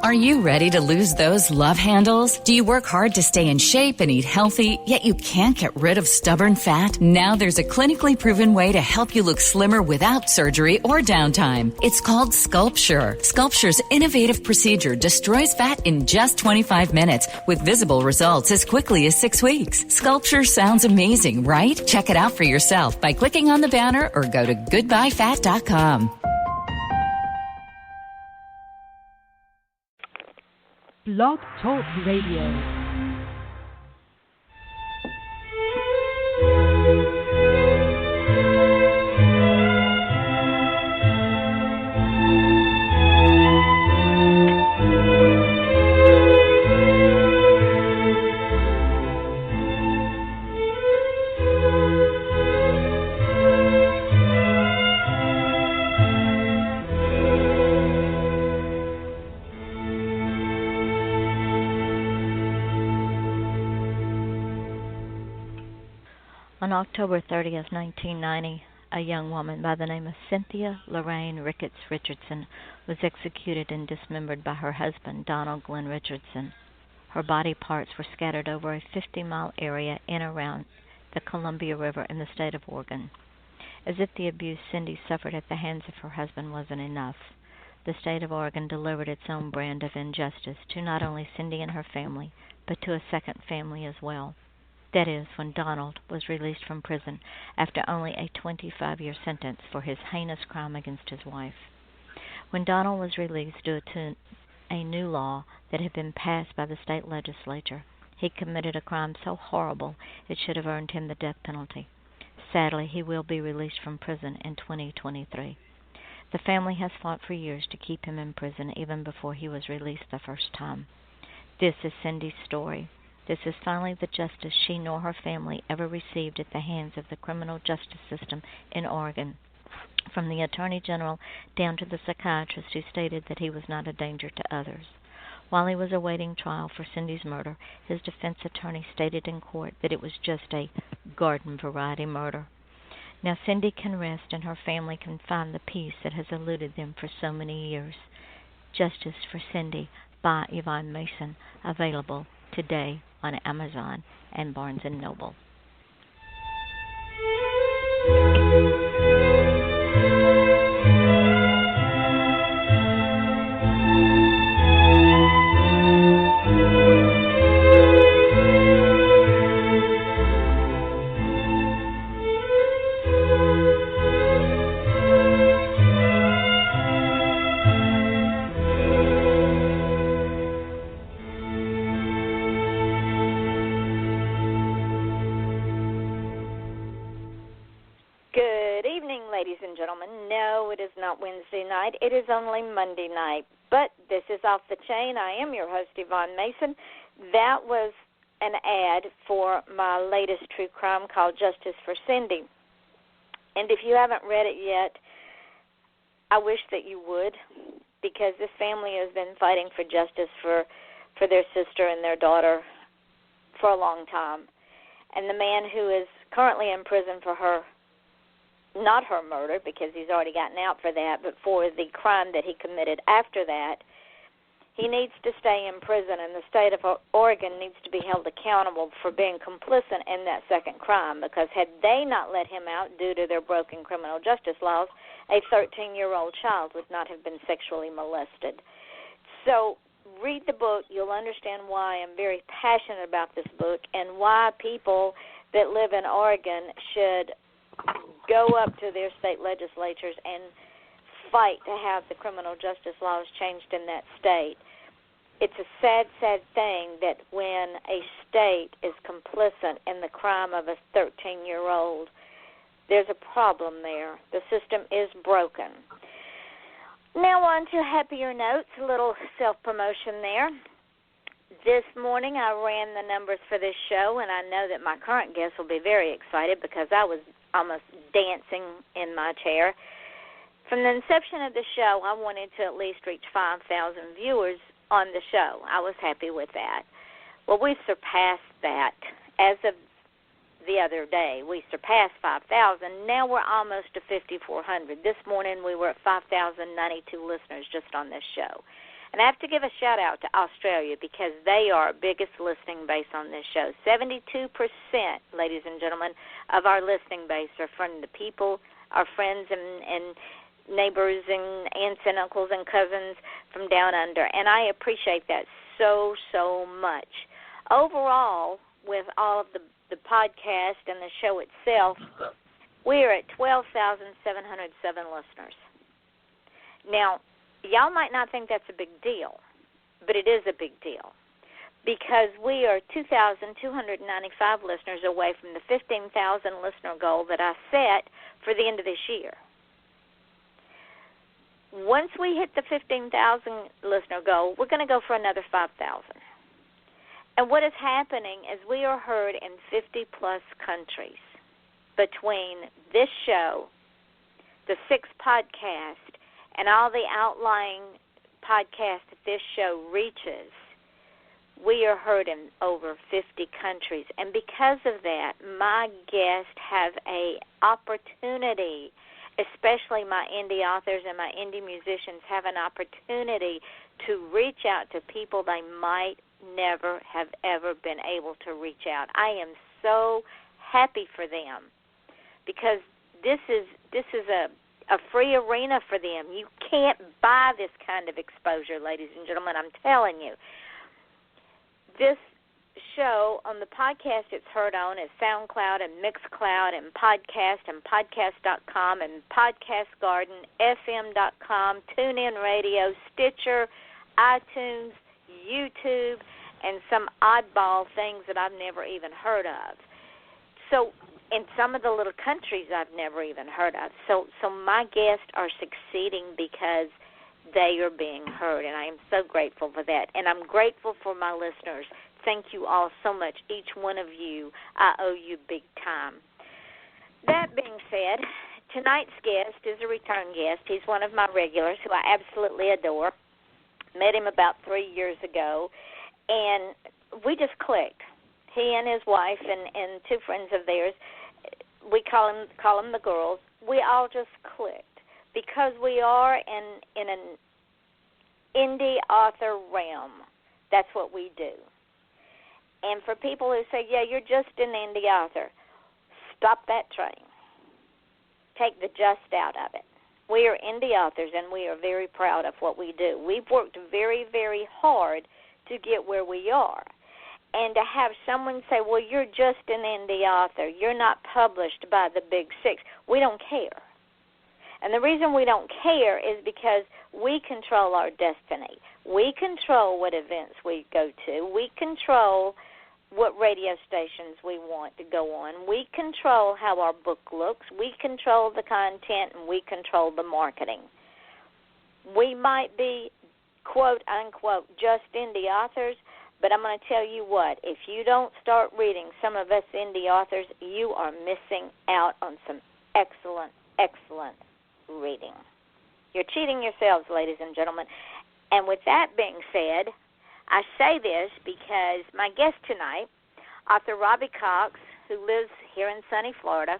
Are you ready to lose those love handles? Do you work hard to stay in shape and eat healthy, yet you can't get rid of stubborn fat? Now there's a clinically proven way to help you look slimmer without surgery or downtime. It's called Sculpture. Sculpture's innovative procedure destroys fat in just 25 minutes with visible results as quickly as 6 weeks. Sculpture sounds amazing, right? Check it out for yourself by clicking on the banner or go to goodbyefat.com. Blog Talk Radio. On October 30th, 1990, a young woman by the name of Cynthia Lorraine Ricketts Richardson was executed and dismembered by her husband, Donald Glenn Richardson. Her body parts were scattered over a 50-mile area in and around the Columbia River in the state of Oregon. As if the abuse Cindy suffered at the hands of her husband wasn't enough, the state of Oregon delivered its own brand of injustice to not only Cindy and her family, but to a second family as well. That is, when Donald was released from prison after only a 25-year sentence for his heinous crime against his wife. When Donald was released due to a new law that had been passed by the state legislature, he committed a crime so horrible it should have earned him the death penalty. Sadly, he will be released from prison in 2023. The family has fought for years to keep him in prison even before he was released the first time. This is Cindy's story. This is finally the justice she nor her family ever received at the hands of the criminal justice system in Oregon, from the Attorney General down to the psychiatrist who stated that he was not a danger to others. While he was awaiting trial for Cindy's murder, his defense attorney stated in court that it was just a garden-variety murder. Now Cindy can rest and her family can find the peace that has eluded them for so many years. Justice for Cindy by Yvonne Mason, available today on Amazon and Barnes & Noble. Wednesday night. It is only Monday night, but this is Off the Chain. I am your host, Yvonne Mason. That was an ad for my latest true crime called Justice for Cindy. And if you haven't read it yet, I wish that you would, because this family has been fighting for justice for their sister and their daughter for a long time. And the man who is currently in prison for her, not her murder, because he's already gotten out for that, but for the crime that he committed after that, he needs to stay in prison, and the state of Oregon needs to be held accountable for being complicit in that second crime, because had they not let him out due to their broken criminal justice laws, a 13-year-old child would not have been sexually molested. So read the book. You'll understand why I'm very passionate about this book and why people that live in Oregon should go up to their state legislatures and fight to have the criminal justice laws changed in that state. It's a sad, sad thing that when a state is complicit in the crime of a 13-year-old, there's a problem there. The system is broken. Now on to happier notes, a little self-promotion there. This morning I ran the numbers for this show, and I know that my current guest will be very excited because I was almost dancing in my chair. From the inception of the show, I wanted to at least reach 5,000 viewers on the show. I was happy with that. Well, we've surpassed that. As of the other day, we surpassed 5,000. Now we're almost to 5,400. This morning we were at 5,092 listeners just on this show. And I have to give a shout-out to Australia because they are our biggest listening base on this show. 72%, ladies and gentlemen, of our listening base are from the people, our friends and neighbors and aunts and uncles and cousins from down under. And I appreciate that so, so much. Overall, with all of the podcast and the show itself, we're at 12,707 listeners. Now, y'all might not think that's a big deal, but it is a big deal because we are 2,295 listeners away from the 15,000 listener goal that I set for the end of this year. Once we hit the 15,000 listener goal, we're going to go for another 5,000. And what is happening is we are heard in 50-plus countries between this show, the 6 podcast, and all the outlying podcasts that this show reaches. We are heard in over 50 countries. And because of that, my guests have an opportunity, especially my indie authors and my indie musicians have an opportunity to reach out to people they might never have ever been able to reach out. I am so happy for them because this is a free arena for them. You can't buy this kind of exposure, ladies and gentlemen. I'm telling you. This show on the podcast it's heard on is SoundCloud and Mixcloud and Podcast and Podcast.com and Podcast Garden, FM.com, TuneIn Radio, Stitcher, iTunes, YouTube, and some oddball things that I've never even heard of. So in some of the little countries I've never even heard of. So my guests are succeeding because they are being heard, and I am so grateful for that. And I'm grateful for my listeners. Thank you all so much. Each one of you, I owe you big time. That being said, tonight's guest is a return guest. He's one of my regulars who I absolutely adore. Met him about 3 years ago, and we just clicked. He and his wife and 2 friends of theirs, we call them the girls. We all just clicked because we are in an indie author realm. That's what we do. And for people who say, yeah, you're just an indie author, stop that train. Take the just out of it. We are indie authors, and we are very proud of what we do. We've worked very, very hard to get where we are. And to have someone say, well, you're just an indie author, you're not published by the big 6, we don't care. And the reason we don't care is because we control our destiny. We control what events we go to. We control what radio stations we want to go on. We control how our book looks. We control the content, and we control the marketing. We might be, quote, unquote, just indie authors, but I'm going to tell you what, if you don't start reading some of us indie authors, you are missing out on some excellent, excellent reading. You're cheating yourselves, ladies and gentlemen. And with that being said, I say this because my guest tonight, author Robbie Cox, who lives here in sunny Florida,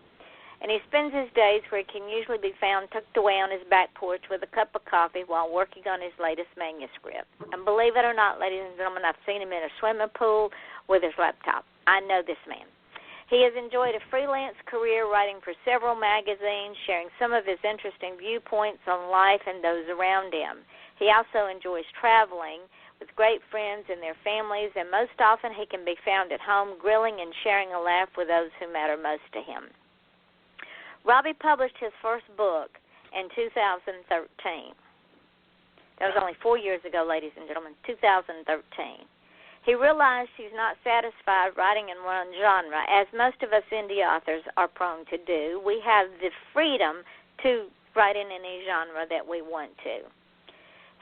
and he spends his days where he can usually be found tucked away on his back porch with a cup of coffee while working on his latest manuscript. And believe it or not, ladies and gentlemen, I've seen him in a swimming pool with his laptop. I know this man. He has enjoyed a freelance career writing for several magazines, sharing some of his interesting viewpoints on life and those around him. He also enjoys traveling with great friends and their families, and most often he can be found at home grilling and sharing a laugh with those who matter most to him. Robbie published his first book in 2013. That was only 4 years ago, ladies and gentlemen, 2013. He realized he's not satisfied writing in one genre, as most of us indie authors are prone to do. We have the freedom to write in any genre that we want to.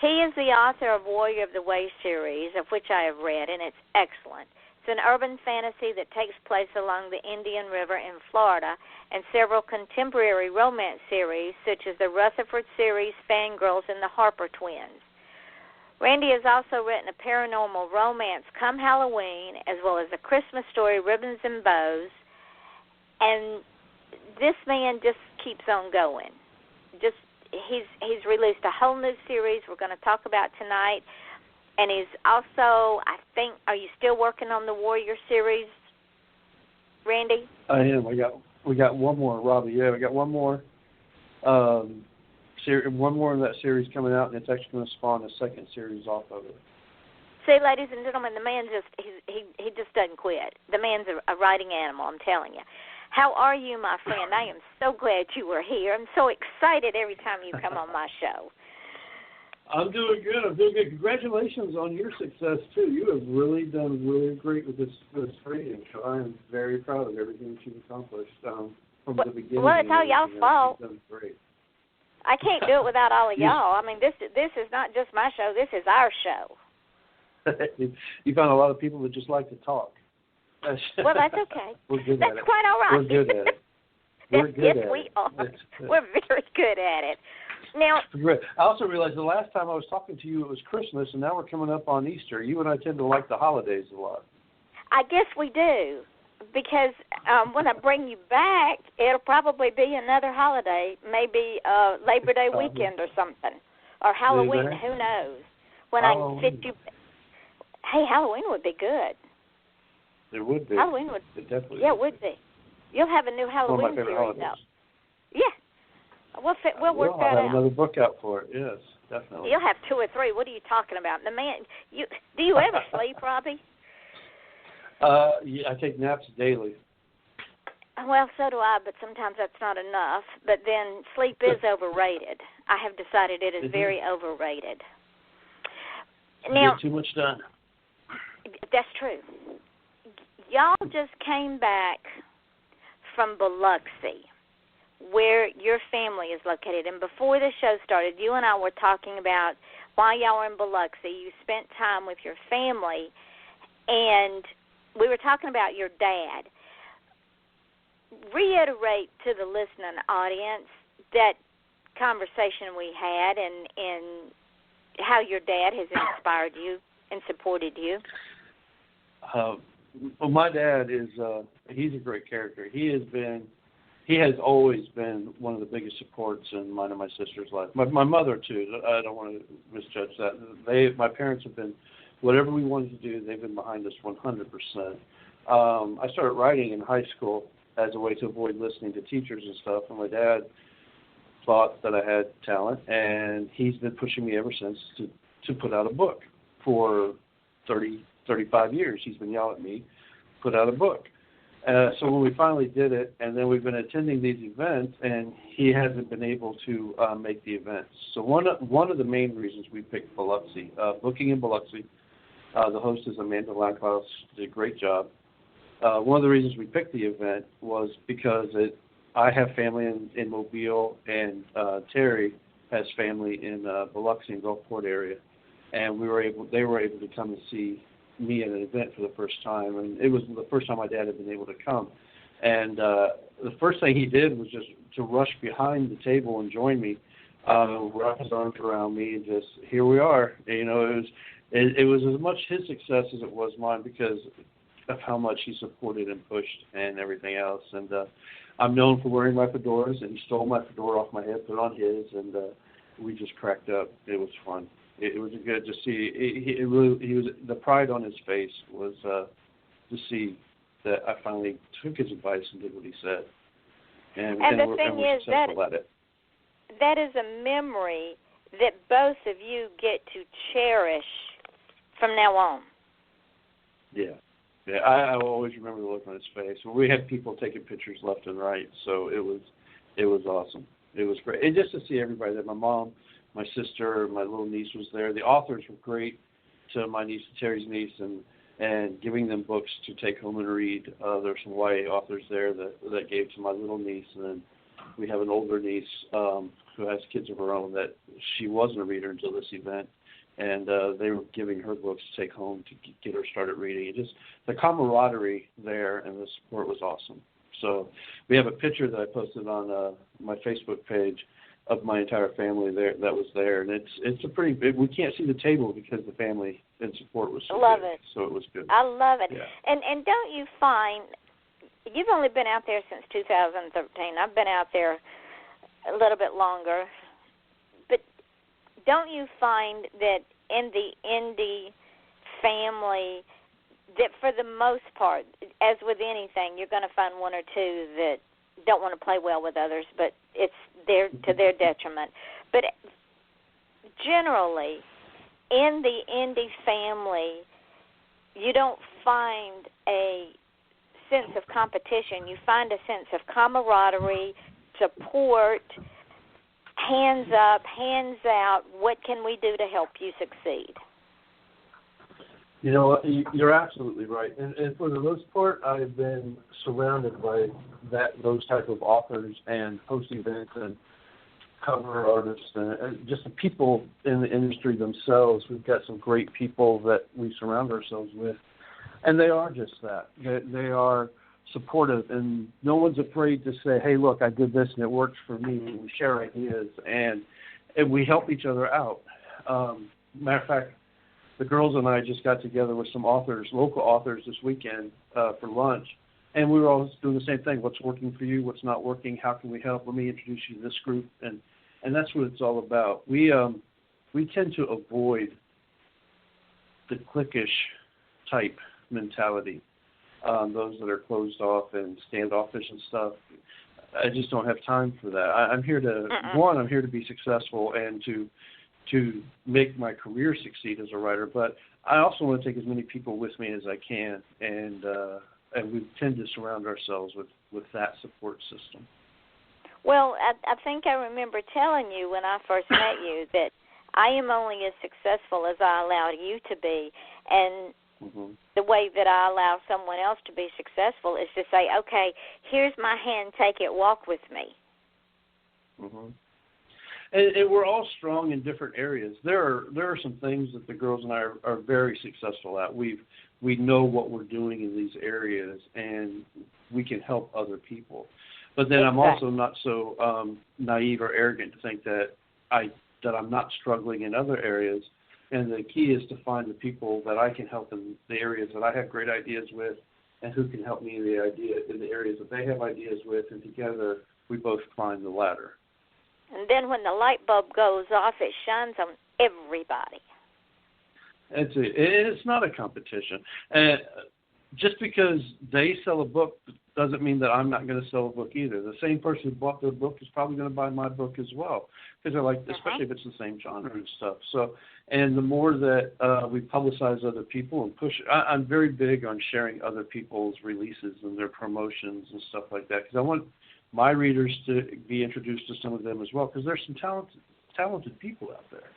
He is the author of Warrior of the Way series, of which I have read, and it's excellent. It's an urban fantasy that takes place along the Indian River in Florida, and several contemporary romance series, such as the Rutherford series, Fangirls, and the Harper Twins. Randy has also written a paranormal romance, Come Halloween, as well as a Christmas story, Ribbons and Bows, and this man just keeps on going. He's released a whole new series we're going to talk about tonight, And he's also, I think, are you still working on the Warrior series, Randy? I am. We got one more, Robbie. Yeah, we got one more. One more in that series coming out, and it's actually going to spawn a second series off of it. See, ladies and gentlemen, the man he just doesn't quit. The man's a writing animal, I'm telling you. How are you, my friend? I am so glad you were here. I'm so excited every time you come on my show. I'm doing good. Congratulations on your success, too. You have really done really great with this radio show. I am very proud of everything that you've accomplished from the beginning. Well, it's all y'all's fault. You've done great. I can't do it without all of y'all. I mean, this is not just my show. This is our show. You found a lot of people that just like to talk. Well, that's okay. We're good that's at it. Quite all right. We're good at it. We're good yes, at we it. are. We're very good at it. Now, I also realized the last time I was talking to you, it was Christmas, and now we're coming up on Easter. You and I tend to like the holidays a lot. I guess we do, because when I bring you back, it'll probably be another holiday, maybe Labor Day weekend or something, or Halloween. Who knows? When Halloween. I fit you. Hey, Halloween would be good. It would be. Halloween would. It definitely. Yeah, it would be. You'll have a new Halloween series out. Yeah. We'll work that out. I'll have another book out for it. Yes, definitely. You'll have 2 or 3. What are you talking about? The man. Do you ever sleep, Robbie? Yeah, I take naps daily. Well, so do I, but sometimes that's not enough. But then sleep is overrated. I have decided it is very overrated. Now, get too much done. That's true. Y'all just came back from Biloxi, where your family is located. And before the show started, you and I were talking about while y'all were in Biloxi, you spent time with your family, and we were talking about your dad. Reiterate to the listening audience that conversation we had and how your dad has inspired you and supported you. Well, my dad is he's a great character. He has always been one of the biggest supports in mine and my sister's life. My mother too. I don't want to misjudge that. My parents have been, whatever we wanted to do, they've been behind us 100%. I started writing in high school as a way to avoid listening to teachers and stuff, and my dad thought that I had talent, and he's been pushing me ever since to put out a book. For 35 years, he's been yelling at me, put out a book. So when we finally did it, and then we've been attending these events, and he hasn't been able to make the events. So one of the main reasons we picked Biloxi, booking in Biloxi, the host is Amanda Lankhouse, did a great job. One of the reasons we picked the event was because I have family in Mobile, and Terry has family in Biloxi and Gulfport area, and they were able to come and see me at an event for the first time, and it was the first time my dad had been able to come. And the first thing he did was just to rush behind the table and join me, wrap his arms around me, and just, here we are. You know, it was as much his success as it was mine because of how much he supported and pushed and everything else. And I'm known for wearing my fedoras, and he stole my fedora off my head, put it on his, and we just cracked up. It was fun. It was good to see. He was, the pride on his face was to see that I finally took his advice and did what he said. And the thing is that is a memory that both of you get to cherish from now on. Yeah. Yeah, I will always remember the look on his face. We had people taking pictures left and right, so it was awesome. It was great. And just to see everybody there, my mom, my sister, my little niece was there. The authors were great to my niece, Terry's niece, and giving them books to take home and read. There's some YA authors there that gave to my little niece, and then we have an older niece who has kids of her own that she wasn't a reader until this event. And they were giving her books to take home to get her started reading. It just, the camaraderie there and the support was awesome. So we have a picture that I posted on my Facebook page of my entire family there that was there, and it's a pretty big. We can't see the table because the family and support was so love good. It. So it was good. I love it. Yeah. And don't you find you've only been out there since 2013? I've been out there a little bit longer. Don't you find that in the indie family that for the most part, as with anything, you're going to find one or two that don't want to play well with others, but it's there to their detriment. But generally, in the indie family, you don't find a sense of competition. You find a sense of camaraderie, support, hands up, hands out. What can we do to help you succeed? You know, you're absolutely right. And for the most part, I've been surrounded by those type of authors and host events and cover artists and just the people in the industry themselves. We've got some great people that we surround ourselves with, and they are just that. They are supportive, and no one's afraid to say, hey, look, I did this and it works for me. We share ideas, and we help each other out. Matter of fact, the girls and I just got together with some authors, local authors, this weekend for lunch, and we were all doing the same thing. What's working for you? What's not working? How can we help? Let me introduce you to this group, and that's what it's all about. We tend to avoid the cliquish type mentality, those that are closed off and standoffish and stuff. I just don't have time for that. I'm here to I'm here to be successful and to make my career succeed as a writer, but I also want to take as many people with me as I can, and we tend to surround ourselves with that support system. Well, I think I remember telling you when I first met you that I am only as successful as I allow you to be, and the way that I allow someone else to be successful is to say, okay, here's my hand, take it, walk with me. And we're all strong in different areas. There are some things that the girls and I are very successful at. We know what we're doing in these areas, and we can help other people. But then I'm also not so naive or arrogant to think that I'm not struggling in other areas. And the key is to find the people that I can help in the areas that I have great ideas with, and who can help me in the areas that they have ideas with, and together we both climb the ladder. And then when the light bulb goes off, it shines on everybody. It's not a competition. Just because they sell a book doesn't mean that I'm not going to sell a book either. The same person who bought their book is probably going to buy my book as well, because especially if it's the same genre and stuff. So, and the more that we publicize other people and push, I'm very big on sharing other people's releases and their promotions and stuff like that, because I want my readers to be introduced to some of them as well, because there's some talented people out there.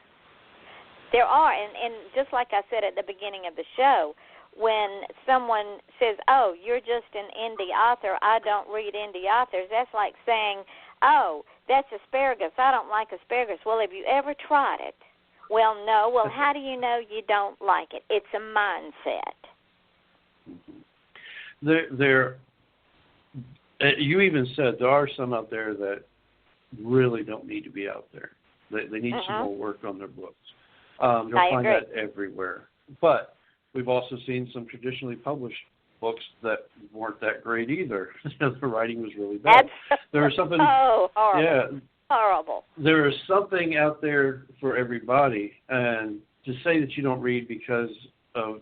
There are, and just like I said at the beginning of the show, when someone says, oh, you're just an indie author, I don't read indie authors, that's like saying, oh, that's asparagus, I don't like asparagus. Well, have you ever tried it? Well, no. Well, how do you know you don't like it? It's a mindset. You even said there are some out there that really don't need to be out there. They need some more work on their books. You'll find that everywhere. But we've also seen some traditionally published books that weren't that great either. The writing was really bad. There was something. Oh, horrible. Yeah, horrible. There is something out there for everybody, and to say that you don't read because of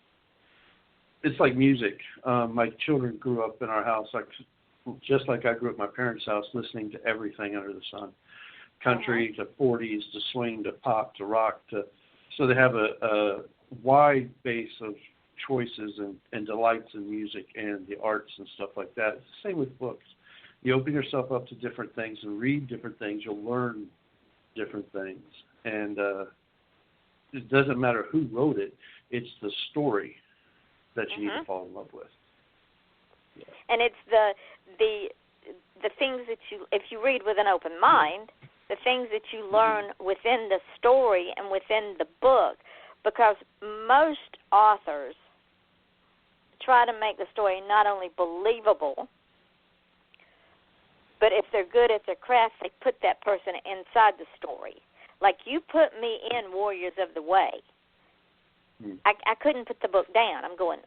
it's like music. My children grew up in our house just like I grew up at my parents' house, listening to everything under the sun, country to 40s to swing to pop to rock so they have a wide base of choices and delights in music and the arts and stuff like that. It's the same with books. You open yourself up to different things and read different things, you'll learn different things. And it doesn't matter who wrote it, it's the story that you need to fall in love with. Yeah. And it's the things that if you read with an open mind, the things that you learn within the story and within the book, because most authors try to make the story not only believable, but if they're good at their craft, they put that person inside the story. Like you put me in Warriors of the Way. I couldn't put the book down. I'm going,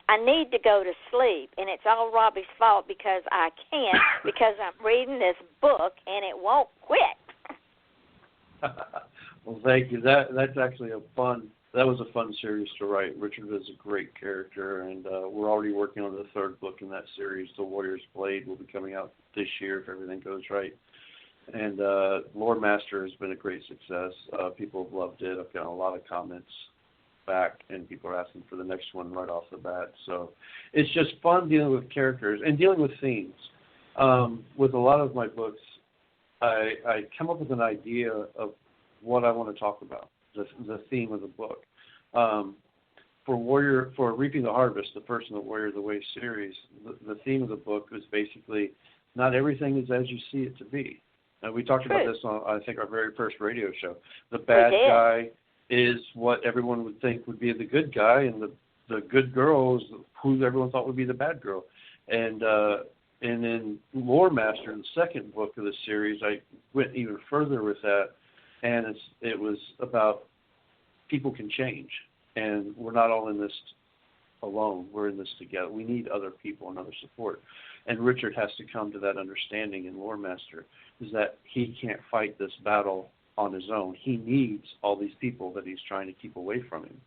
I need to go to sleep, and it's all Robbie's fault because I can't, because I'm reading this book, and it won't quit. Well, thank you. That's actually that was a fun series to write. Richard is a great character, and we're already working on the third book in that series. The Warrior's Blade will be coming out this year if everything goes right. And Lore Master has been a great success. People have loved it. I've gotten a lot of comments back, and people are asking for the next one right off the bat. So it's just fun dealing with characters and dealing with themes. With a lot of my books, I come up with an idea of what I want to talk about, the theme of the book. For Reaping the Harvest, the first in the Warrior of the Way series, the theme of the book is basically not everything is as you see it to be. And we talked about this on, I think, our very first radio show. The bad guy is what everyone would think would be the good guy, and the good girl is who everyone thought would be the bad girl. And in Lore Master, the second book of the series, I went even further with that, and it was about people can change, and we're not all in this alone. We're in this together. We need other people and other support. And Richard has to come to that understanding in Lore Master, is that he can't fight this battle on his own. He needs all these people that he's trying to keep away from him.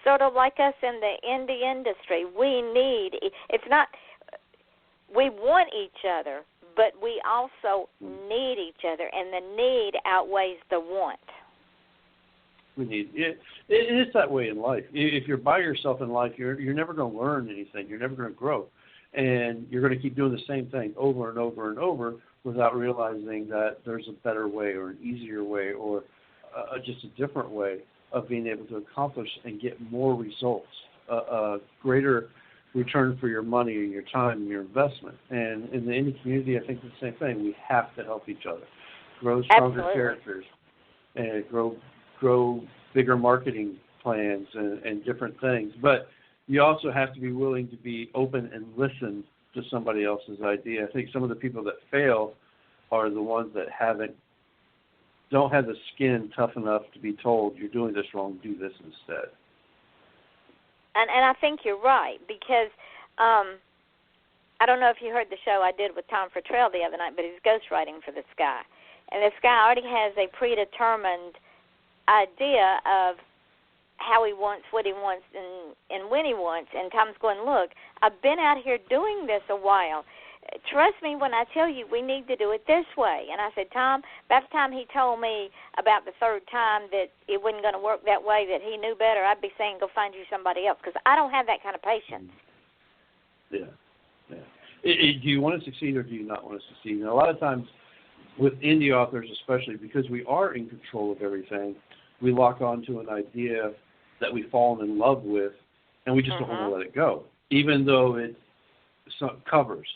Sort of like us in the indie industry. We want each other, but we also need each other, and the need outweighs the want. We need it. It is that way in life. If you're by yourself in life, you're never going to learn anything. You're never going to grow. And you're going to keep doing the same thing over and over and over without realizing that there's a better way or an easier way or just a different way of being able to accomplish and get more results, a greater return for your money and your time and your investment. And in the indie community, I think it's the same thing. We have to help each other, grow stronger characters, and grow bigger marketing plans and different things. But you also have to be willing to be open and listen to somebody else's idea. I think some of the people that fail are the ones that don't have the skin tough enough to be told, you're doing this wrong, do this instead. And I think you're right, because I don't know if you heard the show I did with Tom Fertrell the other night, but he's ghostwriting for this guy. And this guy already has a predetermined idea of how he wants, what he wants, and when he wants. And Tom's going, look, I've been out here doing this a while. Trust me when I tell you we need to do it this way. And I said, Tom, by the time he told me about the third time that it wasn't going to work that way, that he knew better, I'd be saying go find you somebody else, because I don't have that kind of patience. Yeah. Do you want to succeed or do you not want to succeed? And a lot of times with indie authors especially, because we are in control of everything, we lock on to an idea that we've fallen in love with, and we just don't want to let it go, even though it covers.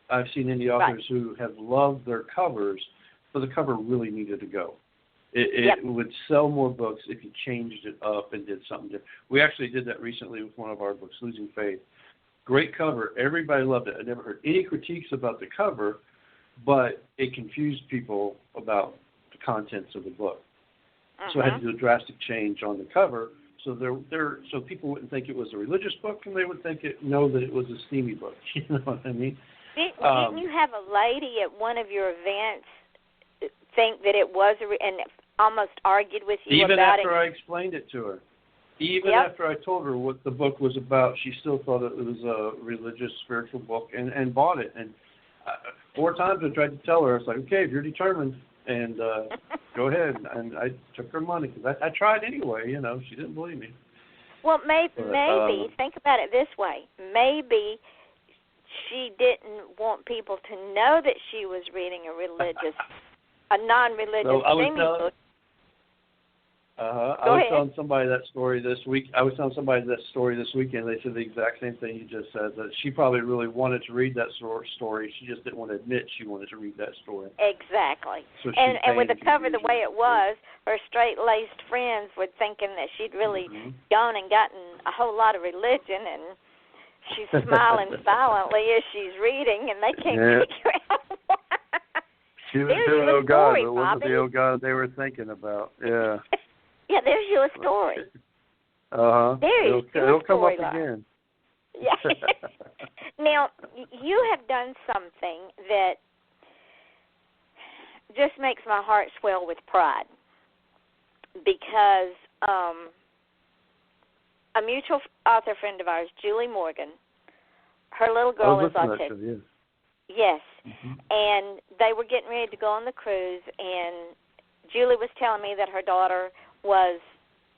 I've seen indie authors who have loved their covers, but the cover really needed to go. It would sell more books if you changed it up and did something different. We actually did that recently with one of our books, Losing Faith. Great cover. Everybody loved it. I never heard any critiques about the cover, but it confused people about the contents of the book. So I had to do a drastic change on the cover so so people wouldn't think it was a religious book, and they would know that it was a steamy book. You know what I mean? Didn't you have a lady at one of your events think that it was and almost argued with you about it? Even after I explained it to her. Even after I told her what the book was about, she still thought it was a religious, spiritual book and bought it. And 4 times I tried to tell her, I was like, okay, if you're determined, and go ahead. And I took her money because I tried anyway. You know, she didn't believe me. Well, maybe think about it this way. Maybe she didn't want people to know that she was reading a non-religious steamy book. I was telling somebody that story this week. They said the exact same thing you just said, that she probably really wanted to read that story. She just didn't want to admit she wanted to read that story. Exactly. So and with the cover the way it was, her straight-laced friends were thinking that she'd really gone and gotten a whole lot of religion, and she's smiling silently as she's reading, and they can't figure out why. She was doing oh God, but wasn't the oh God they were thinking about. Yeah. Yeah, there's your story. It'll come up again. Yeah. Now, you have done something that just makes my heart swell with pride. because a mutual author friend of ours, Julie Morgan, her little girl is autistic. Yes. Mm-hmm. And they were getting ready to go on the cruise, and Julie was telling me that her daughter was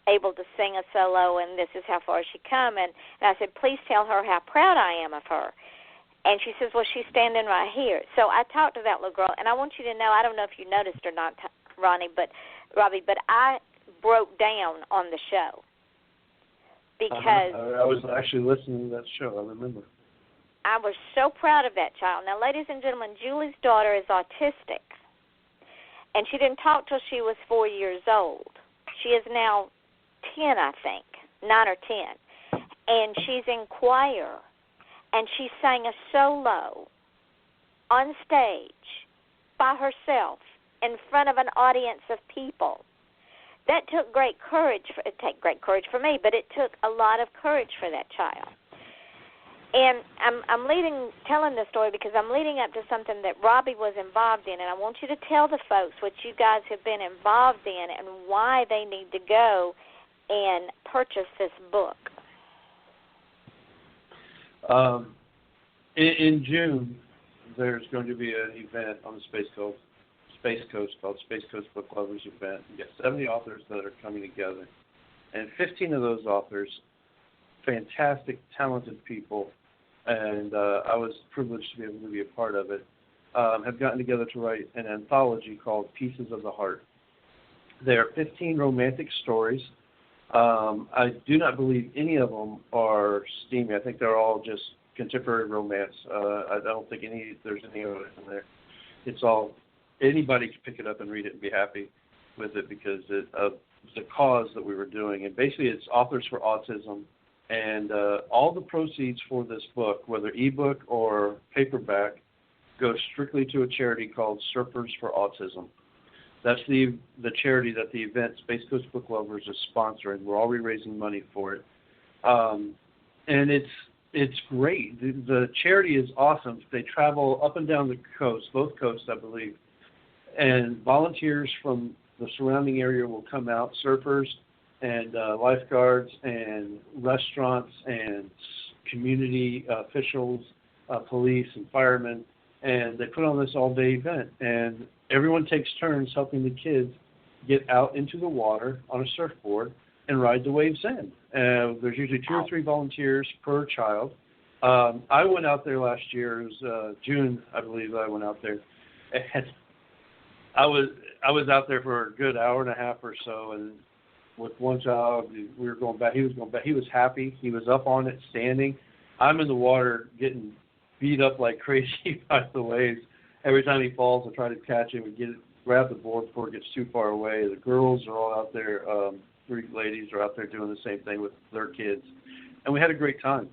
able to sing a solo, and this is how far she'd come. And I said, please tell her how proud I am of her. And she says, well, she's standing right here. So I talked to that little girl, and I want you to know, I don't know if you noticed or not, Robbie, but I broke down on the show because I was actually listening to that show. I remember. I was so proud of that child. Now, ladies and gentlemen, Julie's daughter is autistic, and she didn't talk till she was 4 years old. She is now 10, I think, 9 or 10, and she's in choir, and she sang a solo on stage by herself in front of an audience of people. That took great courage. It took great courage for me, but it took a lot of courage for that child. And I'm telling this story because I'm leading up to something that Robbie was involved in, and I want you to tell the folks what you guys have been involved in and why they need to go and purchase this book. In June, there's going to be an event on the Space Coast called Space Coast Book Lovers Event. You get 70 authors that are coming together, and 15 of those authors, fantastic, talented people, and I was privileged to be able to be a part of it, have gotten together to write an anthology called Pieces of the Heart. There are 15 romantic stories. I do not believe any of them are steamy. I think they're all just contemporary romance. I don't think there's any of it in there. It's all, anybody can pick it up and read it and be happy with it because of the cause that we were doing. And basically it's Authors for Autism. And all the proceeds for this book, whether ebook or paperback, go strictly to a charity called Surfers for Autism. That's the charity that the event Space Coast Book Lovers is sponsoring. We're already raising money for it, and it's great. The charity is awesome. They travel up and down the coast, both coasts, I believe, and volunteers from the surrounding area will come out, surfers and lifeguards and restaurants and community officials, police and firemen, and they put on this all-day event. And everyone takes turns helping the kids get out into the water on a surfboard and ride the waves in. There's usually 2 or 3 volunteers per child. I went out there last year. It was June, I believe, I went out there. And I was out there for a good hour and a half or so, and with one child, we were going back. He was going back. He was happy. He was up on it, standing. I'm in the water getting beat up like crazy by the waves. Every time he falls, I try to catch him and grab the board before it gets too far away. The girls are all out there. 3 ladies are out there doing the same thing with their kids. And we had a great time.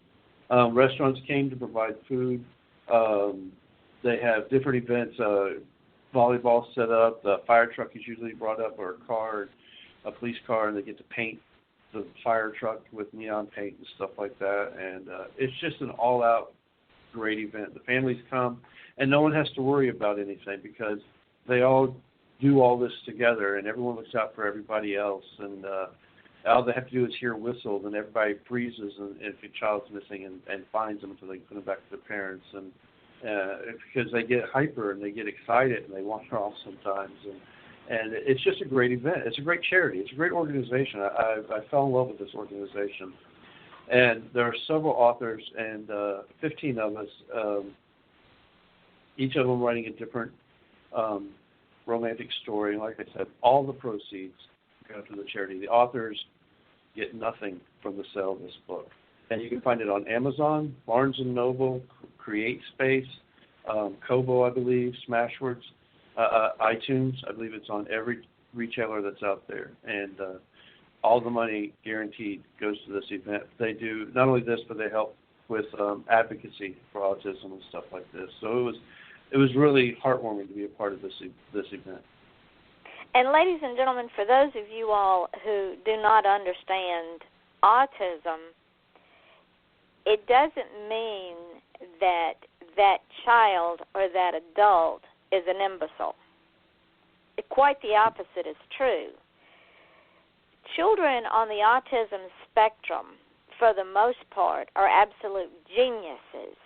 Restaurants came to provide food. They have different events, volleyball set up. The fire truck is usually brought up, or a police car, and they get to paint the fire truck with neon paint and stuff like that. And it's just an all-out great event. The families come, and no one has to worry about anything because they all do all this together, and everyone looks out for everybody else. And all they have to do is hear whistles, and everybody freezes if a child's missing and finds them until they can put them back to their parents. And because they get hyper and they get excited and they wander off sometimes. And it's just a great event. It's a great charity. It's a great organization. I fell in love with this organization. And there are several authors, and 15 of us, each of them writing a different romantic story. And like I said, all the proceeds go to the charity. The authors get nothing from the sale of this book. And you can find it on Amazon, Barnes & Noble, CreateSpace, Kobo, I believe, Smashwords, iTunes. I believe it's on every retailer that's out there. And all the money guaranteed goes to this event. They do not only this, but they help with advocacy for autism and stuff like this. So it was really heartwarming to be a part of this event. And ladies and gentlemen, for those of you all who do not understand autism, it doesn't mean that that child or that adult is an imbecile. Quite the opposite is true. children on the autism spectrum, for the most part, are absolute geniuses.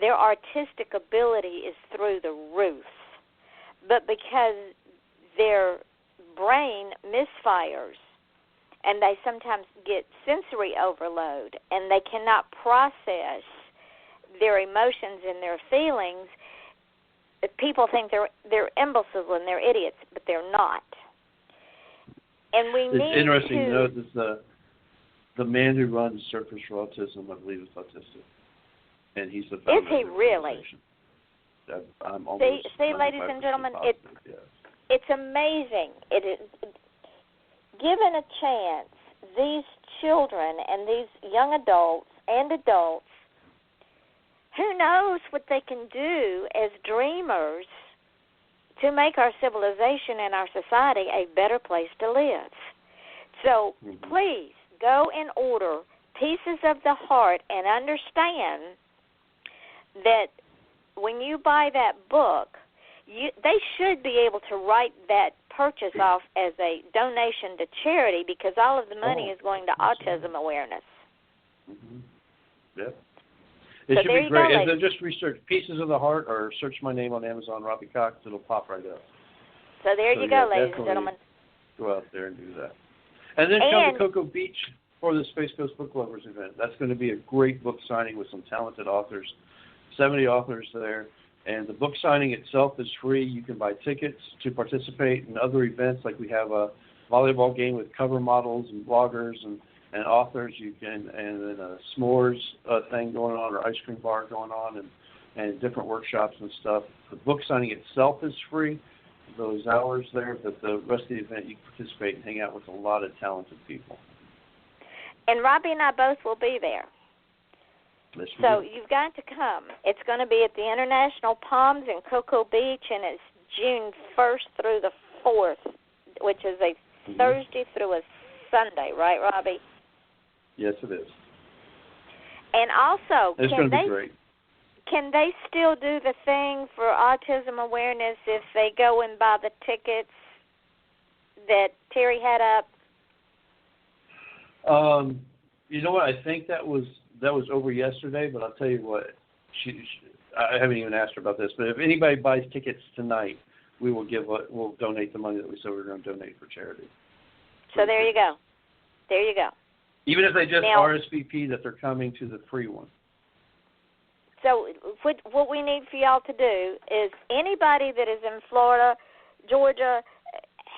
Their artistic ability is through the roof. But because their brain misfires and they sometimes get sensory overload and they cannot process their emotions and their feelings, people think they're imbeciles and they're idiots, but they're not. And we need It's interesting to to note that the man who runs Surfers for Autism, I believe, is autistic, and he's the founder. Is he of the really? I'm almost see, ladies and gentlemen, positive, it's amazing. It is, given a chance, these children and these young adults and adults, who knows what they can do as dreamers to make our civilization and our society a better place to live. So please go and order Pieces of the Heart and understand that when you buy that book, they should be able to write that purchase off as a donation to charity because all of the money is going to autism awareness. Mm-hmm. Yep. So It should there be great. you go, If they'll just research Pieces of the Heart or search my name on Amazon, Robbie Cox, it'll pop right up. So there you go, ladies and gentlemen. Go out there and do that. And then come to Cocoa Beach for the Space Coast Book Lovers event. That's going to be a great book signing with some talented authors, 70 authors there. And the book signing itself is free. You can buy tickets to participate in other events, like we have a volleyball game with cover models and bloggers and authors. You can, and then a s'mores thing going on, or ice cream bar going on, and different workshops and stuff. The book signing itself is free, those hours there, but the rest of the event you can participate and hang out with a lot of talented people. And Robbie and I both will be there. So you've got to come. It's going to be at the International Palms in Cocoa Beach, and it's June 1st through the 4th, which is a Thursday through a Sunday, right, Robbie? Yes, it is. And also, it's going to be great. Can they still do the thing for autism awareness if they go and buy the tickets that Terry had up? You know what? I think that was over yesterday, but I'll tell you what. I haven't even asked her about this, but if anybody buys tickets tonight, we'll donate the money that we said we were going to donate for charity. So there you go. There you go. Even if they just RSVP that they're coming to the free one. So what we need for y'all to do is anybody that is in Florida, Georgia,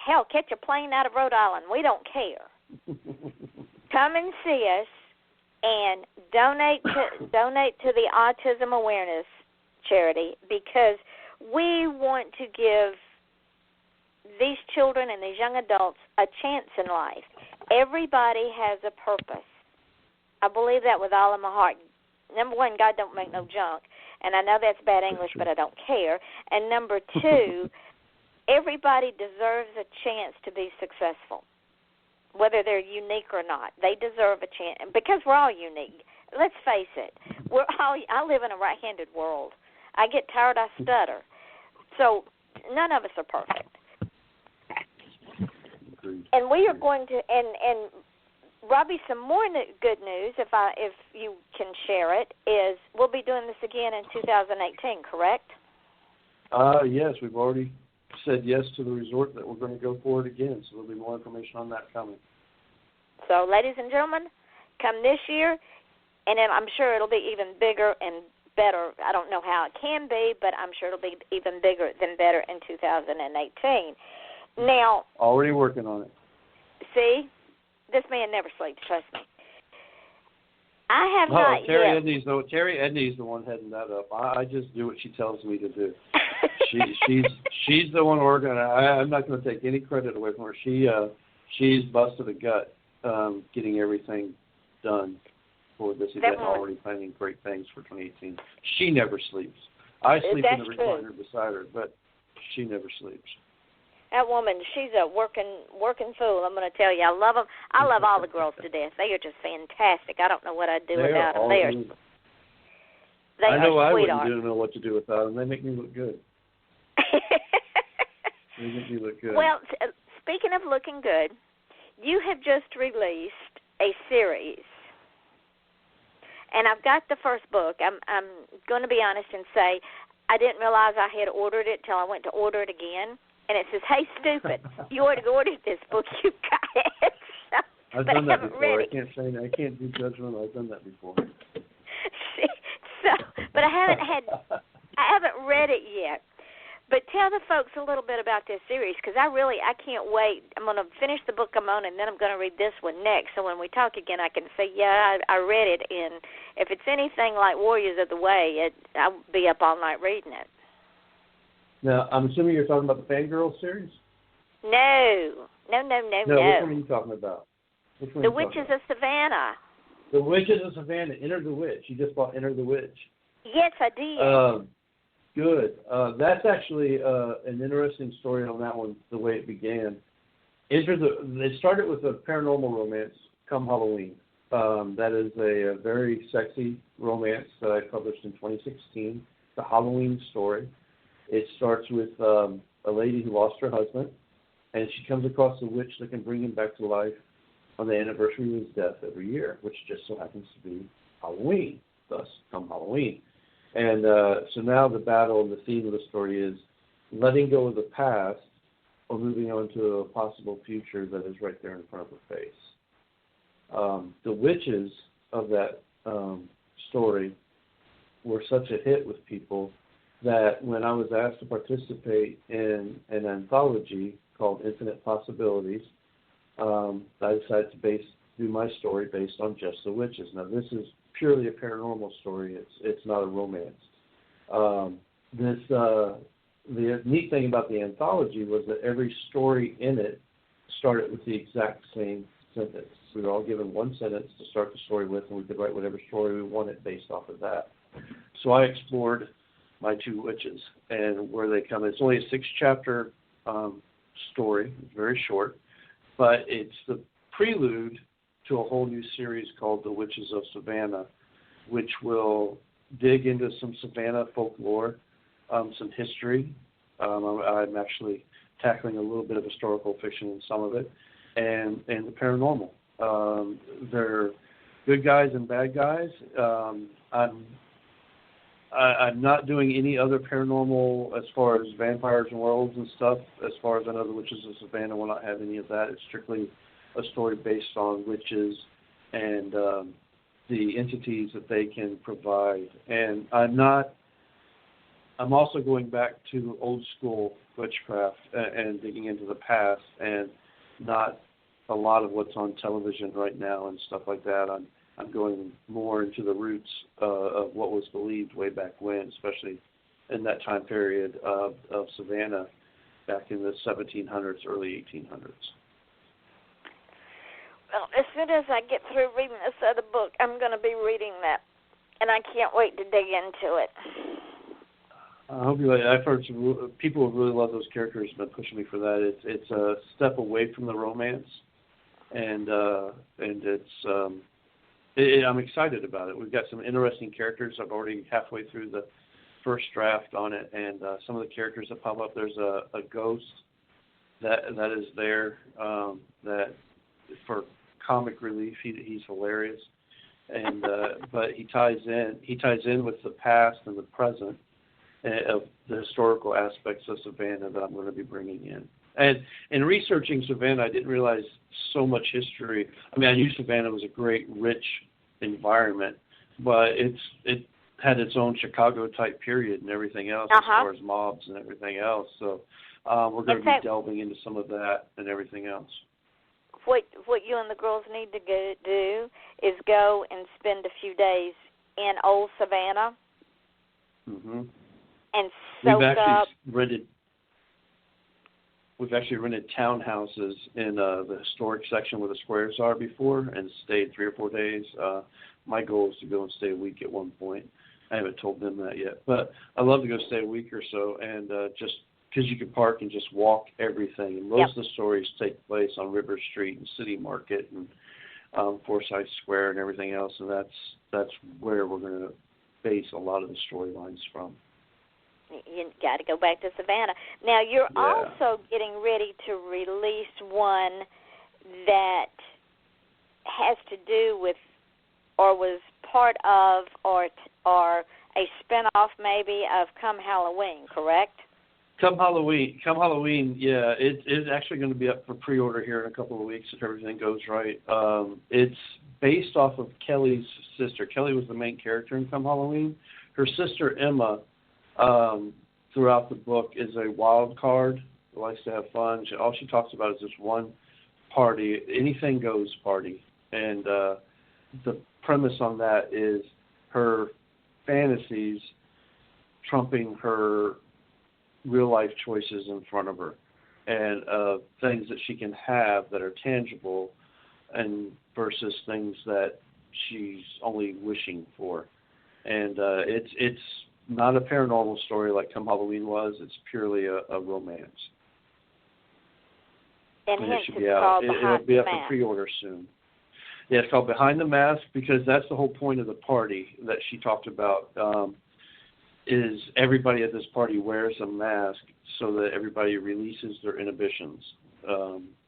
hell, catch a plane out of Rhode Island. We don't care. Come and see us and donate to the Autism Awareness Charity, because we want to give these children and these young adults a chance in life. Everybody has a purpose. I believe that with all of my heart. Number one, God don't make no junk, and I know that's bad English, but I don't care. And number two, everybody deserves a chance to be successful, whether they're unique or not. They deserve a chance, because we're all unique. Let's face it. I live in a right-handed world. I get tired, I stutter. So none of us are perfect. And we are going to, and Robbie, some more good news, if you can share it, is we'll be doing this again in 2018, correct? Yes, we've already said yes to the resort that we're going to go for it again, so there'll be more information on that coming. So, ladies and gentlemen, come this year, and then I'm sure it'll be even bigger and better. I don't know how it can be, but I'm sure it'll be even bigger than better in 2018. Now, already working on it. See? This man never sleeps, trust me. I have not Terry yet. Terry Edney's the one heading that up. I just do what she tells me to do. She's the one organizing. I'm not going to take any credit away from her. She's busted a gut getting everything done for this event, already planning great things for 2018. She never sleeps. I sleep in the recliner beside her, but she never sleeps. That woman, she's a working fool, I'm going to tell you. I love them. I love all the girls to death. They are just fantastic. I don't know what I'd do without them. They are sweethearts. I wouldn't know what to do without them. They make me look good. They make me look good. Well, speaking of looking good, you have just released a series, and I've got the first book. I'm going to be honest and say I didn't realize I had ordered it till I went to order it again, and it says, "Hey, stupid, you already ordered this book. You got it." So, I've done that before. I can't do judgment. I've done that before. But I haven't read it yet. But tell the folks a little bit about this series, because I can't wait. I'm going to finish the book I'm on, and then I'm going to read this one next. So when we talk again, I can say, yeah, I read it, and if it's anything like Warriors of the Way, I'll be up all night reading it. Now, I'm assuming you're talking about the Fangirls series? No. No, which one are you talking about? The Witches of Savannah. The Witches of Savannah, Enter the Witch. You just bought Enter the Witch. Yes, I did. Good. That's actually an interesting story on that one, the way it began. It started with a paranormal romance come Halloween. That is a very sexy romance that I published in 2016, the Halloween story. It starts with a lady who lost her husband, and she comes across a witch that can bring him back to life on the anniversary of his death every year, which just so happens to be Halloween, thus come Halloween. And so now the battle and the theme of the story is letting go of the past or moving on to a possible future that is right there in front of her face. The witches of that story were such a hit with people that when I was asked to participate in an anthology called Infinite Possibilities, I decided to do my story based on just the witches. Now, this is purely a paranormal story. It's not a romance. The neat thing about the anthology was that every story in it started with the exact same sentence. We were all given one sentence to start the story with, and we could write whatever story we wanted based off of that. So I explored my two witches and where they come in. It's only a 6-chapter story. It's very short, but it's the prelude to a whole new series called The Witches of Savannah, which will dig into some Savannah folklore, some history. I'm actually tackling a little bit of historical fiction in some of it, and the paranormal. They're good guys and bad guys. I'm not doing any other paranormal as far as vampires and werewolves and stuff. As far as I know, The Witches of Savannah will not have any of that. It's strictly a story based on witches and the entities that they can provide. And I'm also going back to old school witchcraft and digging into the past, and not a lot of what's on television right now and stuff like that. I'm going more into the roots of what was believed way back when, especially in that time period of Savannah back in the 1700s, early 1800s. Well, as soon as I get through reading this other book, I'm going to be reading that, and I can't wait to dig into it. I hope you like it. I've heard some people who really love those characters have been pushing me for that. It's a step away from the romance, and it's I'm excited about it. We've got some interesting characters. I'm already halfway through the first draft on it, and some of the characters that pop up. There's a ghost that is there that for comic relief. He's hilarious, and but he ties in with the past and the present of the historical aspects of Savannah that I'm going to be bringing in. And in researching Savannah, I didn't realize so much history. I mean, I knew Savannah was a great, rich environment, but it had its own Chicago-type period and everything else as far as mobs and everything else. So we're going to be delving into some of that and everything else. What you and the girls need to do is go and spend a few days in old Savannah and soak up. We've actually rented townhouses in the historic section where the squares are before and stayed 3 or 4 days. My goal is to go and stay a week at one point. I haven't told them that yet. But I'd love to go stay a week or so, and just because you can park and just walk everything. And most of the stories take place on River Street and City Market and Forsyth Square and everything else, and that's where we're going to base a lot of the storylines from. You got to go back to Savannah. Now, you're also getting ready to release one that has to do with, or was part of, or a spinoff maybe of Come Halloween, correct? Come Halloween, yeah, it's actually going to be up for pre-order here in a couple of weeks if everything goes right. It's based off of Kelly's sister. Kelly was the main character in Come Halloween. Her sister Emma, throughout the book, is a wild card who likes to have fun. All she talks about is this one party, anything goes party. And the premise on that is her fantasies trumping her real-life choices in front of her, and things that she can have that are tangible, and versus things that she's only wishing for. And it's not a paranormal story like Come Halloween was. It's purely a romance. And hence it should be it's out. called It'll be up for pre-order soon. Yeah, it's called Behind the Mask, because that's the whole point of the party that she talked about, is everybody at this party wears a mask so that everybody releases their inhibitions.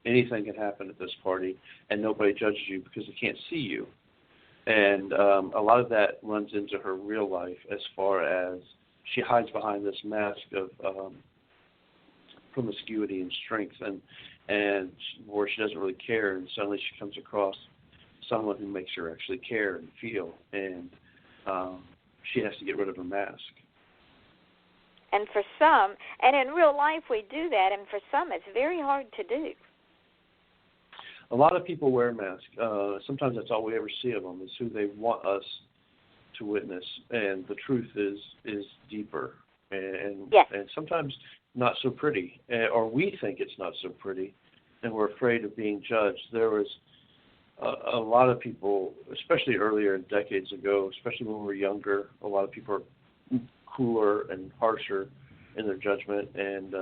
Anything can happen at this party, and nobody judges you because they can't see you. And a lot of that runs into her real life as far as she hides behind this mask of promiscuity and strength, and where she doesn't really care, and suddenly she comes across someone who makes her actually care and feel, and she has to get rid of her mask. And for some, and in real life we do that, and for some it's very hard to do. A lot of people wear masks. Sometimes that's all we ever see of them, is who they want us to witness, and the truth is deeper, and yes. And sometimes not so pretty, or we think it's not so pretty, and we're afraid of being judged. There was a lot of people, especially earlier, decades ago, especially when we were younger, a lot of people are cooler and harsher in their judgment, and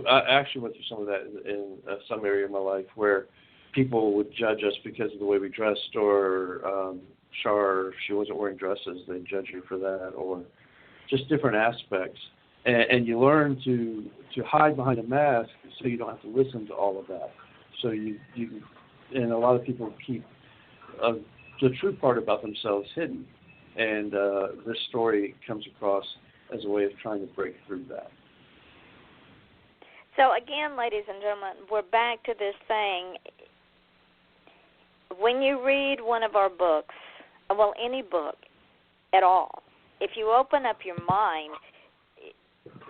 I actually went through some of that in some area of my life where people would judge us because of the way we dressed, or Char, if she wasn't wearing dresses, they'd judge her for that, or just different aspects. And you learn to hide behind a mask so you don't have to listen to all of that. So you and a lot of people keep the true part about themselves hidden. And this story comes across as a way of trying to break through that. So again, ladies and gentlemen, we're back to this thing. When you read one of our books, well, any book at all, if you open up your mind,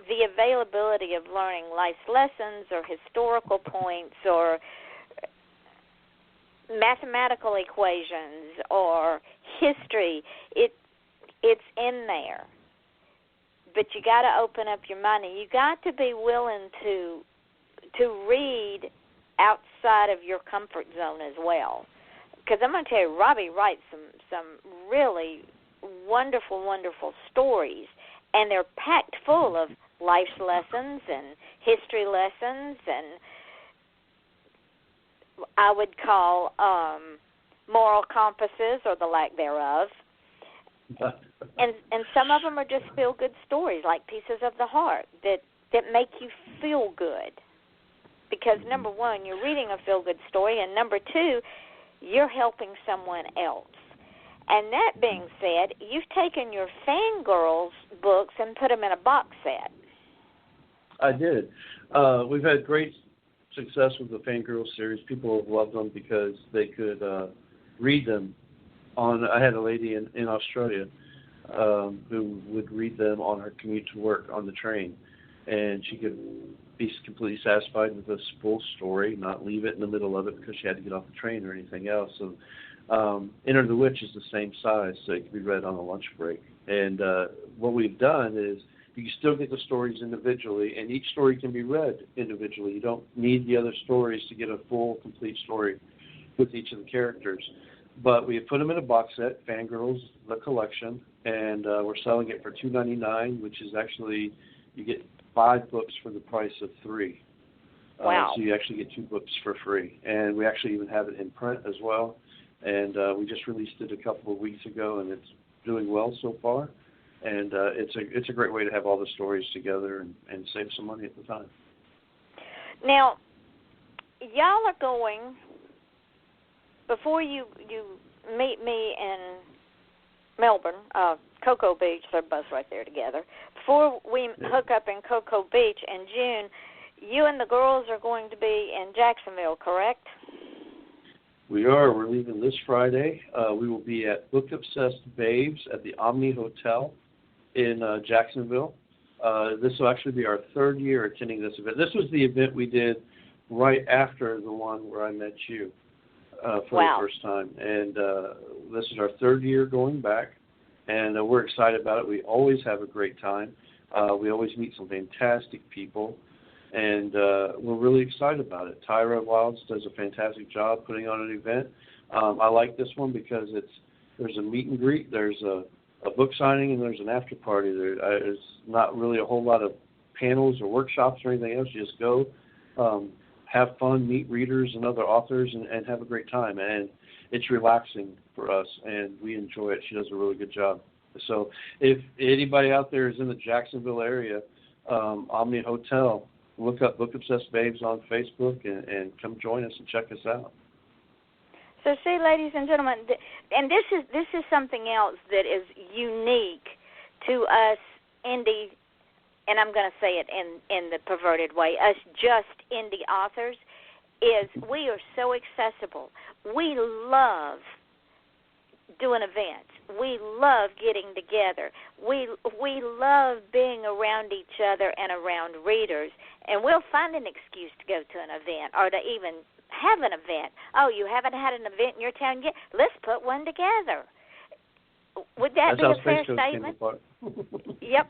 the availability of learning life's lessons or historical points or mathematical equations or history, it's in there. But you got to open up your mind, and you got to be willing to read outside of your comfort zone as well. Because I'm going to tell you, Robbie writes some really wonderful, wonderful stories, and they're packed full of life's lessons and history lessons, and I would call moral compasses, or the lack thereof. And some of them are just feel-good stories, like Pieces of the Heart, that make you feel good. Because, number one, you're reading a feel-good story, and number two, you're helping someone else. And that being said, you've taken your Fangirls books and put them in a box set. I did. We've had great success with the Fangirls series. People have loved them because they could read them I had a lady in Australia who would read them on her commute to work on the train, and she could be completely satisfied with the full story, not leave it in the middle of it because she had to get off the train or anything else. So Enter the Witch is the same size, so it can be read on a lunch break. And what we've done is you can still get the stories individually, and each story can be read individually. You don't need the other stories to get a full, complete story with each of the characters. But we have put them in a box set, Fangirls, the collection, and we're selling it for $2.99, which is actually, you get 5 books for the price of 3. Wow. So you actually get 2 books for free. And we actually even have it in print as well. And we just released it a couple of weeks ago, and it's doing well so far. And it's a great way to have all the stories together and save some money at the time. Now, y'all are going, before you meet me in Melbourne, Cocoa Beach, they're both right there together. Before we hook up in Cocoa Beach in June, you and the girls are going to be in Jacksonville, correct? We are. We're leaving this Friday. We will be at Book Obsessed Babes at the Omni Hotel in Jacksonville. This will actually be our third year attending this event. This was the event we did right after the one where I met you for the first time. And this is our third year going back, and we're excited about it. We always have a great time. We always meet some fantastic people, and we're really excited about it. Tyra Wilds does a fantastic job putting on an event. I like this one because there's a meet and greet, there's a book signing, and there's an after party. There's not really a whole lot of panels or workshops or anything else. You just go, have fun, meet readers and other authors, and have a great time. And it's relaxing for us, and we enjoy it. She does a really good job. So if anybody out there is in the Jacksonville area, Omni Hotel, look up Book Obsessed Babes on Facebook and come join us and check us out. So see, ladies and gentlemen, and this is something else that is unique to us indie, and I'm going to say it in the perverted way, us just indie authors, is we are so accessible. We love doing events. We love getting together. We love being around each other and around readers, and we'll find an excuse to go to an event or to even have an event. Oh, you haven't had an event in your town yet? Let's put one together. Would that be a fair statement? Yep.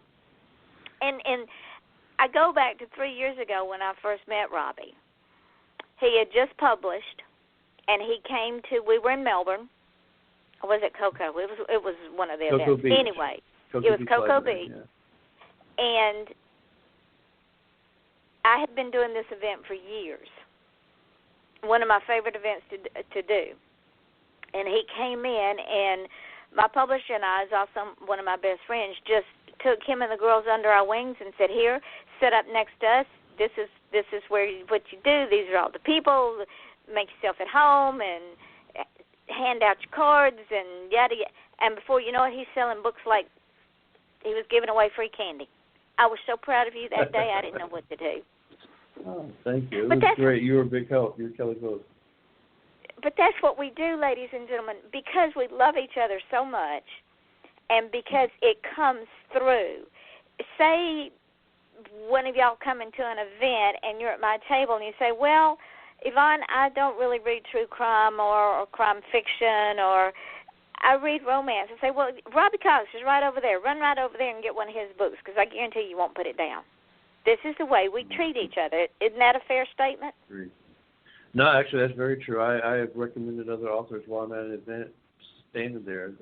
And I go back to 3 years ago when I first met Robbie. He had just published, and he came to, we were in Melbourne. Or was it Cocoa? It was one of the Cocoa events. Beach. Anyway, it was Cocoa Beach. Yeah. And I had been doing this event for years. One of my favorite events to do. And he came in, and my publisher and I, is also one of my best friends, just took him and the girls under our wings and said, here, sit up next to us. This is what you do. These are all the people. Make yourself at home and hand out your cards and yada yada. And before you know it, he's selling books like he was giving away free candy. I was so proud of you that day. I didn't know what to do. Oh, thank you. It was great. You were a big help. You're Kelly Close. But that's what we do, ladies and gentlemen, because we love each other so much and because it comes through. Say one of y'all come into an event and you're at my table and you say, well, Yvonne, I don't really read true crime or crime fiction, or I read romance. I say, well, Robbie Cox is right over there. Run right over there and get one of his books, because I guarantee you won't put it down. This is the way we treat each other. Isn't that a fair statement? No, actually, that's very true. I have recommended other authors while I'm at an event standing there.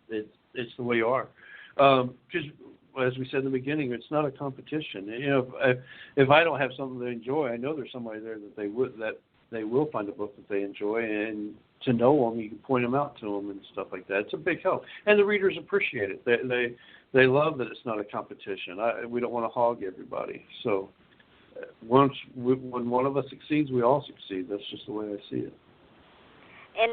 It's the way you are. Because, as we said in the beginning, it's not a competition. You know, if I don't have something they enjoy, I know there's somebody there that they will find a book that they enjoy, and to know them, you can point them out to them and stuff like that. It's a big help, and the readers appreciate it. They love that it's not a competition. We don't want to hog everybody. So when one of us succeeds, we all succeed. That's just the way I see it. And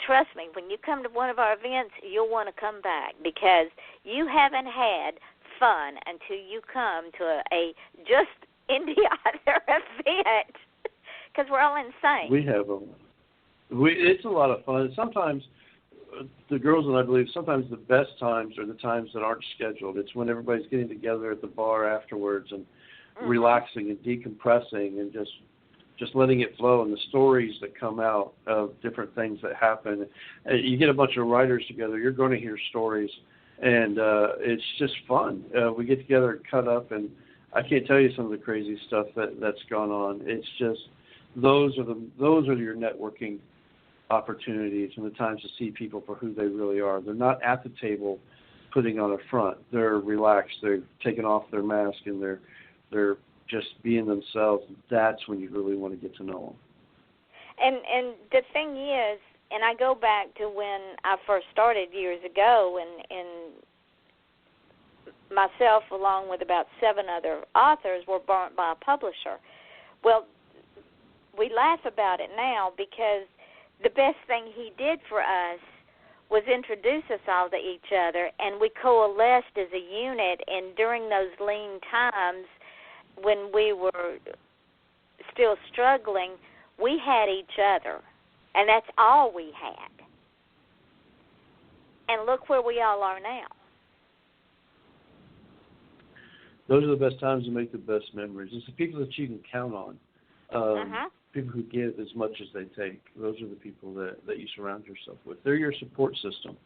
trust me, when you come to one of our events, you'll want to come back, because you haven't had fun until you come to a just indie author event, because we're all insane. We have them. It's a lot of fun. Sometimes the girls and I believe sometimes the best times are the times that aren't scheduled. It's when everybody's getting together at the bar afterwards and relaxing and decompressing and just letting it flow, and the stories that come out of different things that happen. You get a bunch of writers together, you're going to hear stories, and it's just fun. We get together and cut up, and I can't tell you some of the crazy stuff that's gone on. It's just those are your networking opportunities and the times to see people for who they really are. They're not at the table putting on a front. They're relaxed. They're taking off their mask, and they're just being themselves. That's when you really want to get to know them. And the thing is, and I go back to when I first started years ago, and myself along with about 7 other authors were burnt by a publisher. Well, we laugh about it now because the best thing he did for us was introduce us all to each other, and we coalesced as a unit. And during those lean times when we were still struggling, we had each other, and that's all we had. And look where we all are now. Those are the best times to make the best memories. It's the people that you can count on. People who give as much as they take. Those are the people that you surround yourself with. They're your support system.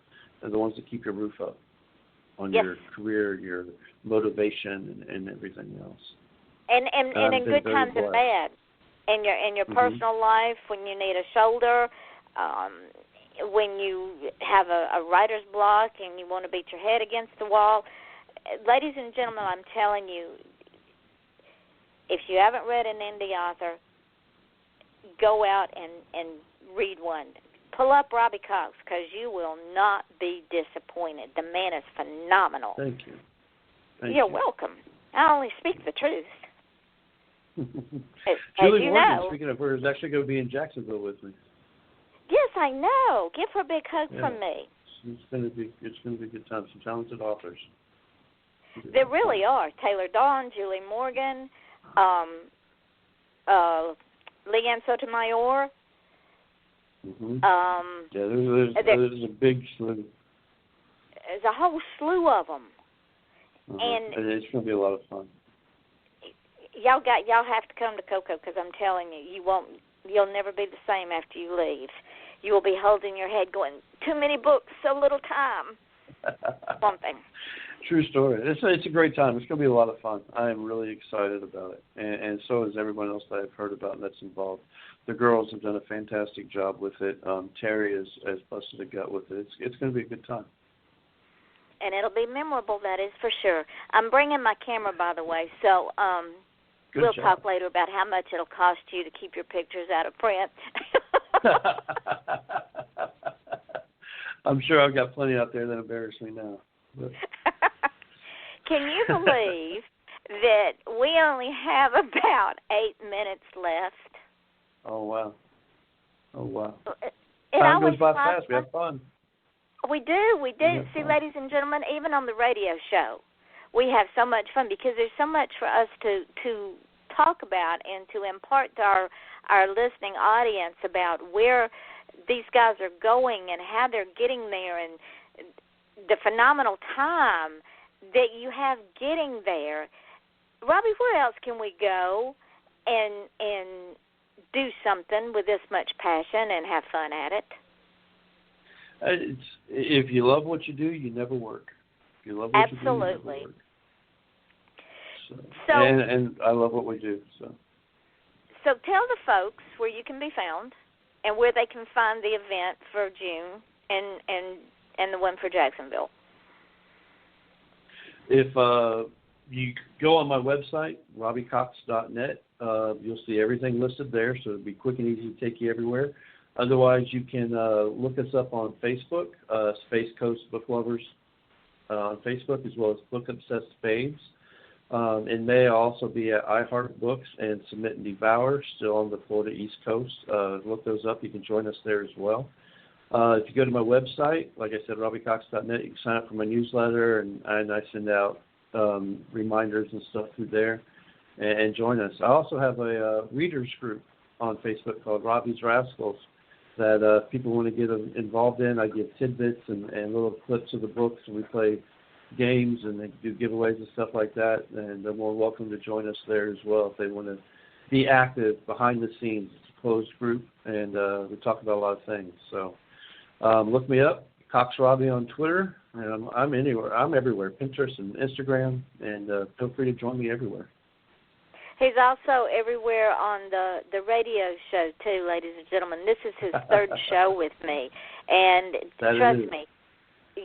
They're the ones that keep your roof up on your career, your motivation, and everything else. And in good times and bad. In your personal life, when you need a shoulder, when you have a writer's block and you want to beat your head against the wall. Ladies and gentlemen, I'm telling you, if you haven't read an indie author, go out and read one. Pull up Robbie Cox, because you will not be disappointed. The man is phenomenal. Thank you. You're welcome. I only speak the truth. Julie you Morgan, know, speaking of her, is actually going to be in Jacksonville with me. Yes, I know. Give her a big hug from me. It's going to be a good time. Some talented authors. There really are. Taylor Dawn, Julie Morgan, Leanne Sotomayor. There's a big slew. There's a whole slew of them. And it's going to be a lot of fun. Y'all have to come to Cocoa, because I'm telling you, you'll never be the same after you leave. You will be holding your head going, too many books, so little time. Something. True story. It's a great time. It's going to be a lot of fun. I am really excited about it, and so is everyone else that I've heard about that's involved. The girls have done a fantastic job with it. Terry has busted a gut with it. It's going to be a good time. And it'll be memorable, that is for sure. I'm bringing my camera, by the way, so we'll talk later about how much it'll cost you to keep your pictures out of print. I'm sure I've got plenty out there that embarrass me now. But. Can you believe that we only have about 8 minutes left? Oh, wow. Time goes by fast. We have fun. We do. See, ladies and gentlemen, even on the radio show, we have so much fun because there's so much for us to talk about and to impart to our listening audience about where these guys are going and how they're getting there and the phenomenal time that you have getting there. Robbie, where else can we go and do something with this much passion and have fun at it? If you love what you do, you never work. If you love what you do, you never work. So and I love what we do. So tell the folks where you can be found and where they can find the event for June and the one for Jacksonville. If you go on my website, robbiecox.net, you'll see everything listed there, so it'll be quick and easy to take you everywhere. Otherwise, you can look us up on Facebook, Space Coast Book Lovers on Facebook, as well as Book Obsessed Babes. And may also be at iHeartBooks and Submit and Devour, still on the Florida East Coast. Look those up. You can join us there as well. If you go to my website, like I said, robbiecox.net, you can sign up for my newsletter, and I send out reminders and stuff through there, and join us. I also have a readers group on Facebook called Robbie's Rascals that people want to get involved in. I give tidbits and little clips of the books, and we play games and they do giveaways and stuff like that, and they're more welcome to join us there as well if they want to be active behind the scenes. It's a closed group, and we talk about a lot of things. So look me up, Cox Robbie on Twitter, and I'm anywhere. I'm everywhere, Pinterest and Instagram, and feel free to join me everywhere. He's also everywhere on the radio show, too, ladies and gentlemen. This is his third show with me, and trust me,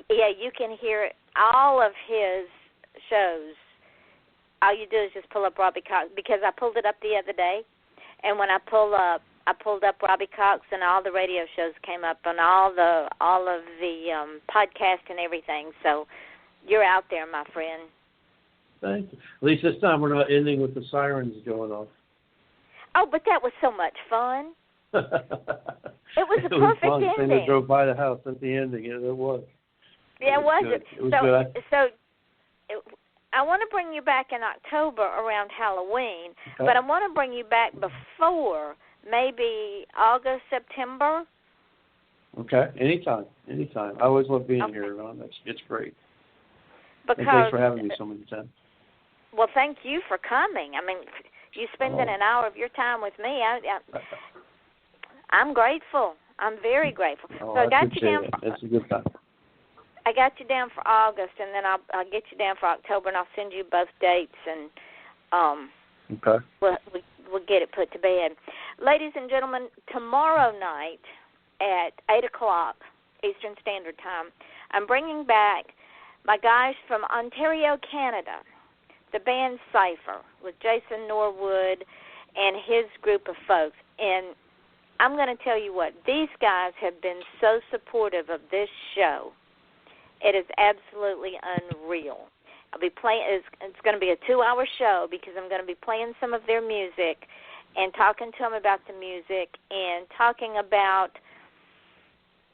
yeah, you can hear all of his shows. All you do is just pull up Robbie Cox, because I pulled it up the other day, and when I pulled up Robbie Cox, and all the radio shows came up on all of the podcast and everything. So you're out there, my friend. Thank you. At least this time we're not ending with the sirens going off. Oh, but that was so much fun. It was a perfect fun. ending. They drove by the house at the ending. It was. Yeah, it was. It was good. I want to bring you back in October around Halloween, Okay. but I want to bring you back before, maybe August, September. Okay, anytime. I always love being here, Ron. It's great. Because, and thanks for having me so many times. Well, thank you for coming. I mean, you spending an hour of your time with me. I'm grateful. I'm very grateful. Oh, so I got appreciate you down. it. It's a good time. I got you down for August, and then I'll get you down for October, and I'll send you both dates, and okay. We'll get it put to bed. Ladies and gentlemen, tomorrow night at 8:00 Eastern Standard Time, I'm bringing back my guys from Ontario, Canada, the band Cypher, with Jason Norwood and his group of folks. And I'm going to tell you what, these guys have been so supportive of this show. It is absolutely unreal. I'll be playing. It's going to be a 2-hour show because I'm going to be playing some of their music and talking to them about the music and talking about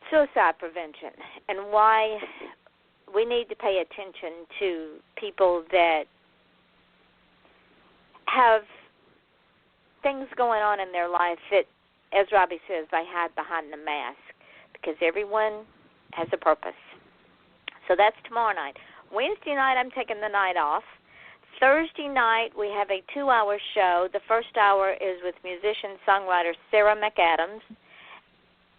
suicide prevention and why we need to pay attention to people that have things going on in their life that, as Robbie says, they hide behind the mask, because everyone has a purpose. So that's tomorrow night. Wednesday night, I'm taking the night off. Thursday night, we have a 2-hour show. The first hour is with musician-songwriter Sarah McAdams,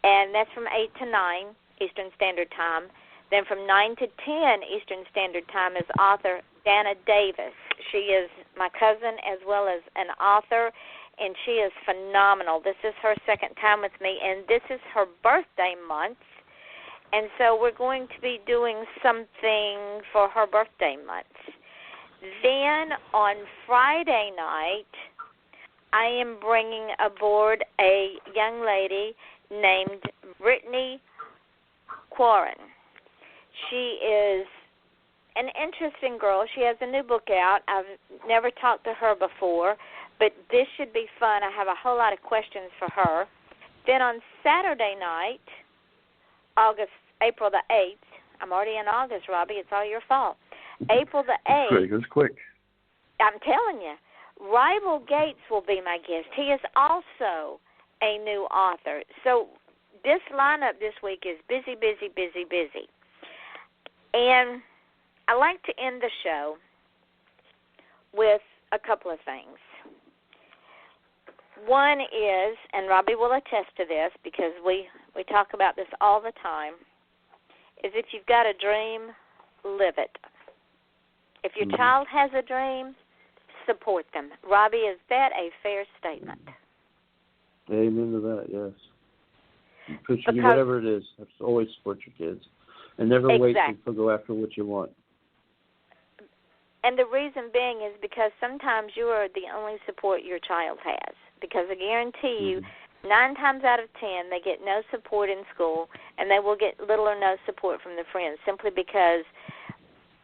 and that's from 8 to 9 Eastern Standard Time. Then from 9 to 10 Eastern Standard Time is author Dana Davis. She is my cousin as well as an author, and she is phenomenal. This is her second time with me, and this is her birthday month. And so we're going to be doing something for her birthday month. Then on Friday night, I am bringing aboard a young lady named Brittany Quarren. She is an interesting girl. She has a new book out. I've never talked to her before, but this should be fun. I have a whole lot of questions for her. Then on Saturday night, April the 8th, I'm already in August, Robbie. It's all your fault. April the 8th. It was quick. I'm telling you. Rival Gates will be my guest. He is also a new author. So this lineup this week is busy, busy, busy, busy. And I like to end the show with a couple of things. One is, and Robbie will attest to this because we talk about this all the time, is if you've got a dream, live it. If your child has a dream, support them. Robbie, is that a fair statement? Amen to that, yes. Because whatever it is, have to always support your kids. And never wait to go after what you want. And the reason being is because sometimes you are the only support your child has. Because I guarantee you, 9 times out of 10, they get no support in school, and they will get little or no support from their friends simply because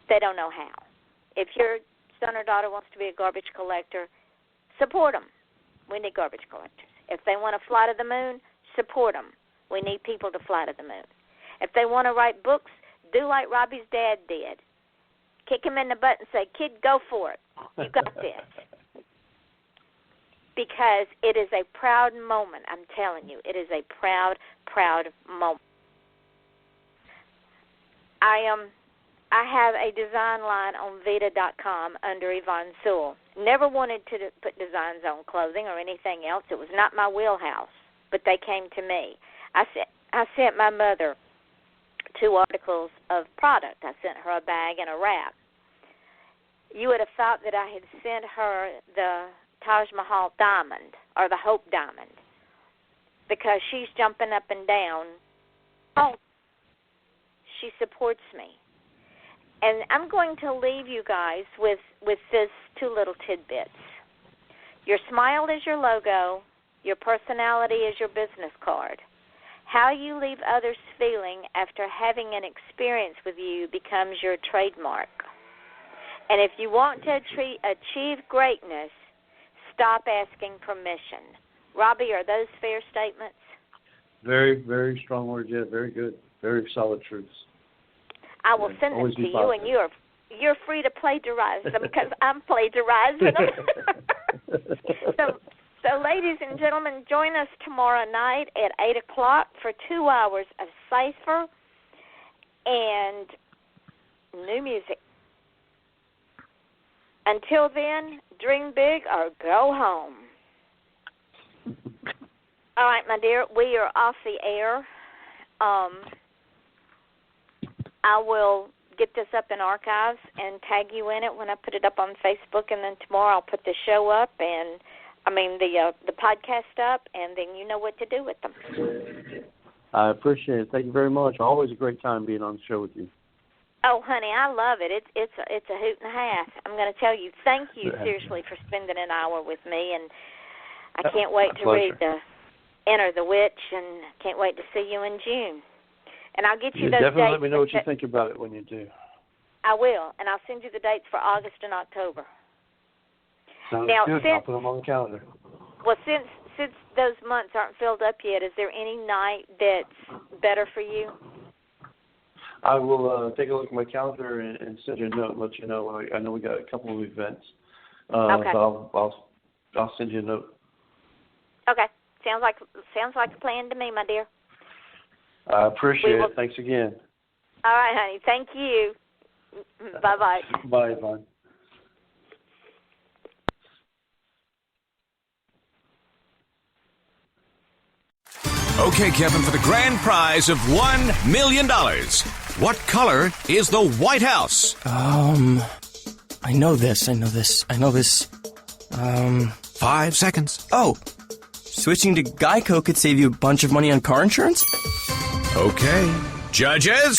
they don't know how. If your son or daughter wants to be a garbage collector, support them. We need garbage collectors. If they want to fly to the moon, support them. We need people to fly to the moon. If they want to write books, do like Robbie's dad did. Kick him in the butt and say, kid, go for it. You got this. Because it is a proud moment, I'm telling you. It is a proud, proud moment. I have a design line on Vita.com under Yvonne Sewell. Never wanted to put designs on clothing or anything else. It was not my wheelhouse, but they came to me. I sent my mother 2 articles of product. I sent her a bag and a wrap. You would have thought that I had sent her the Taj Mahal diamond or the Hope diamond because she's jumping up and down. Oh, she supports me. And I'm going to leave you guys with this 2 little tidbits. Your smile is your logo. Your personality is your business card. How you leave others feeling after having an experience with you becomes your trademark. And if you want to achieve greatness, stop asking permission. Robbie, are those fair statements? Very, very strong words. Yeah, very good. Very solid truths. I will send them to you, and you're free to plagiarize them because I'm plagiarizing them. So, ladies and gentlemen, join us tomorrow night at 8 o'clock for 2 hours of cipher and new music. Until then, dream big or go home. All right, my dear, we are off the air. I will get this up in archives and tag you in it when I put it up on Facebook, and then tomorrow I'll put the show up, and the podcast up, and then you know what to do with them. I appreciate it. Thank you very much. Always a great time being on the show with you. Oh, honey, I love it. It's a hoot and a half. I'm going to tell you, thank you seriously for spending an hour with me, and I can't wait to read Enter the Witch, and can't wait to see you in June. And I'll get you those dates. Definitely let me know what you think about it when you do. I will, and I'll send you the dates for August and October. Sounds good. I'll put them on the calendar. Well, since those months aren't filled up yet, is there any night that's better for you? I will take a look at my calendar and send you a note and let you know. I know we got a couple of events. Okay. So I'll send you a note. Okay. Sounds like a plan to me, my dear. I appreciate it. Thanks again. All right, honey. Thank you. Bye-bye. Bye, Yvonne. Okay, Kevin, for the grand prize of $1 million. What color is the White House? I know this. 5 seconds. Oh, switching to Geico could save you a bunch of money on car insurance? Okay. Judges?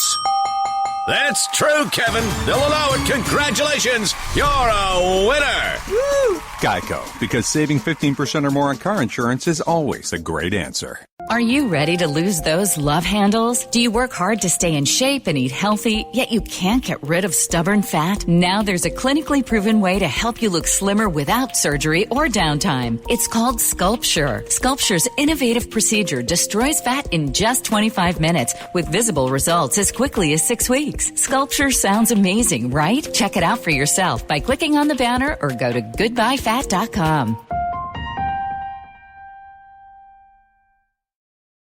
That's true, Kevin. They'll allow it. Congratulations. You're a winner. Woo! Geico, because saving 15% or more on car insurance is always a great answer. Are you ready to lose those love handles? Do you work hard to stay in shape and eat healthy, yet you can't get rid of stubborn fat? Now there's a clinically proven way to help you look slimmer without surgery or downtime. It's called Sculpture. Sculpture's innovative procedure destroys fat in just 25 minutes with visible results as quickly as 6 weeks. Sculpture sounds amazing, right? Check it out for yourself by clicking on the banner or go to goodbyefat.com.